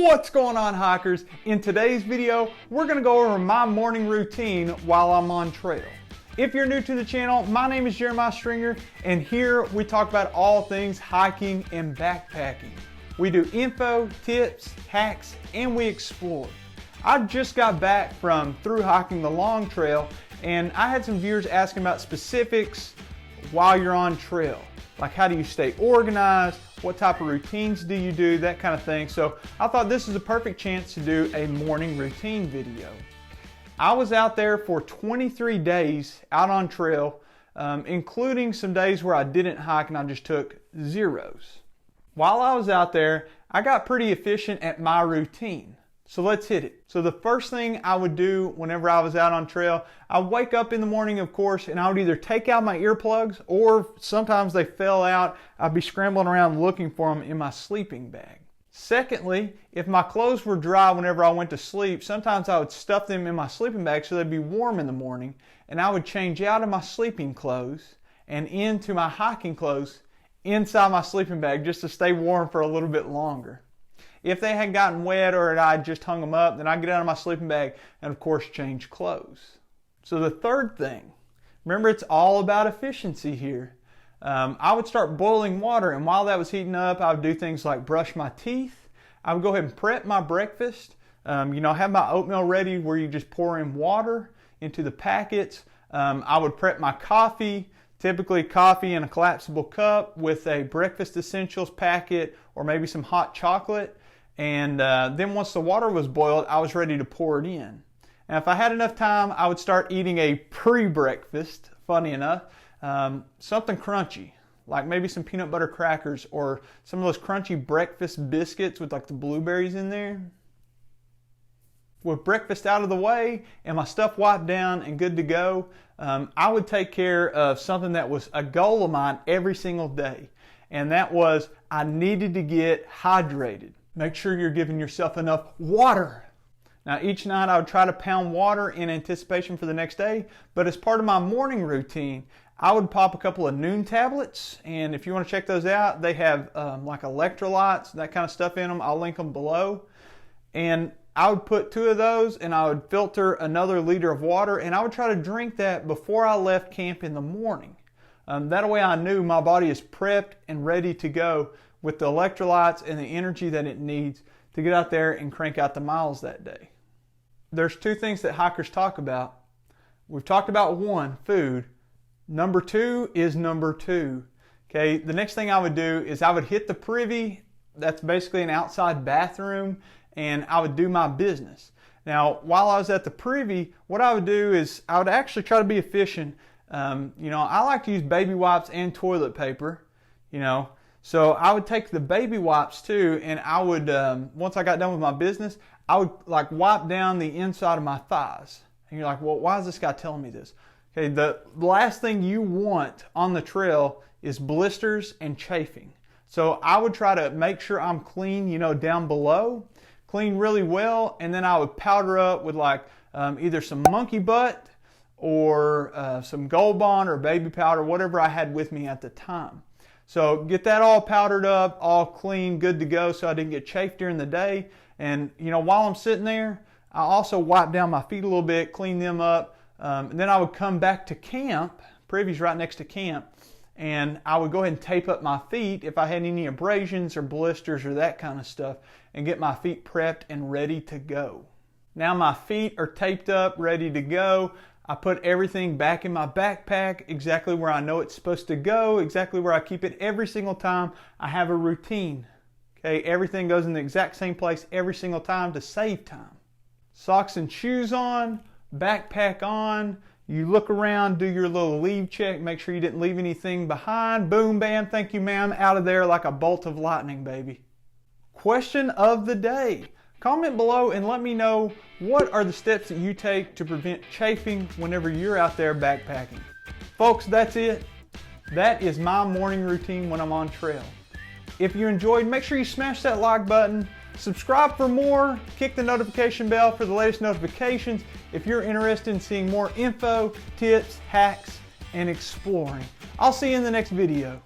What's going on, hikers? In today's video, we're going to go over my morning routine while I'm on trail. If you're new to the channel, my name is Jeremiah Stringer, and here we talk about all things hiking and backpacking. We do info, tips, hacks, and we explore. I just got back from through hiking the Long Trail, and I had some viewers asking about specifics while you're on trail. Like, how do you stay organized? What type of routines do you do? That kind of thing. So I thought this is a perfect chance to do a morning routine video. I was out there for 23 days out on trail, including some days where I didn't hike and I just took zeros. While I was out there, I got pretty efficient at my routine. So let's hit it. So the first thing I would do whenever I was out on trail, I'd wake up in the morning, of course, and I would either take out my earplugs, or sometimes they fell out. I'd be scrambling around looking for them in my sleeping bag. Secondly, if my clothes were dry whenever I went to sleep, sometimes I would stuff them in my sleeping bag so they'd be warm in the morning, and I would change out of my sleeping clothes and into my hiking clothes inside my sleeping bag just to stay warm for a little bit longer. If they had gotten wet or I just hung them up, then I'd get out of my sleeping bag and of course change clothes. So the third thing, remember, it's all about efficiency here. I would start boiling water, and while that was heating up, I would do things like brush my teeth. I would go ahead and prep my breakfast. Have my oatmeal ready where you just pour in water into the packets. I would prep my coffee, typically coffee in a collapsible cup with a breakfast essentials packet or maybe some hot chocolate. And then once the water was boiled, I was ready to pour it in. And if I had enough time, I would start eating a pre-breakfast, funny enough, something crunchy, like maybe some peanut butter crackers or some of those crunchy breakfast biscuits with like the blueberries in there. With breakfast out of the way and my stuff wiped down and good to go, I would take care of something that was a goal of mine every single day. And that was, I needed to get hydrated. Make sure you're giving yourself enough water. Now, each night I would try to pound water in anticipation for the next day, but as part of my morning routine, I would pop a couple of noon tablets, and if you want to check those out, they have like electrolytes, that kind of stuff in them. I'll link them below. And I would put 2 of those, and I would filter another liter of water, and I would try to drink that before I left camp in the morning. That way I knew my body is prepped and ready to go with the electrolytes and the energy that it needs to get out there and crank out the miles that day. There's 2 things that hikers talk about. We've talked about 1, food. Number 2 is number 2. Okay, the next thing I would do is I would hit the privy. That's basically an outside bathroom, and I would do my business. Now, while I was at the privy, what I would do is I would actually try to be efficient. I like to use baby wipes and toilet paper, So I would take the baby wipes too, and I would, once I got done with my business, I would like wipe down the inside of my thighs. And you're like, well, why is this guy telling me this? Okay, the last thing you want on the trail is blisters and chafing. So I would try to make sure I'm clean, down below, clean really well, and then I would powder up with like either some monkey butt or some Gold Bond or baby powder, whatever I had with me at the time. So get that all powdered up, all clean, good to go, so I didn't get chafed during the day. And while I'm sitting there, I also wipe down my feet a little bit, clean them up. And then I would come back to camp. Privy's right next to camp. And I would go ahead and tape up my feet if I had any abrasions or blisters or that kind of stuff, and get my feet prepped and ready to go. Now my feet are taped up, ready to go. I put everything back in my backpack, exactly where I know it's supposed to go, exactly where I keep it every single time. I have a routine. Okay, everything goes in the exact same place every single time to save time. Socks and shoes on, backpack on. You look around, do your little leave check, make sure you didn't leave anything behind. Boom, bam, thank you, ma'am. Out of there like a bolt of lightning, baby. Question of the day. Comment below and let me know, what are the steps that you take to prevent chafing whenever you're out there backpacking? Folks, that's it. That is my morning routine when I'm on trail. If you enjoyed, make sure you smash that like button, subscribe for more, kick the notification bell for the latest notifications if you're interested in seeing more info, tips, hacks, and exploring. I'll see you in the next video.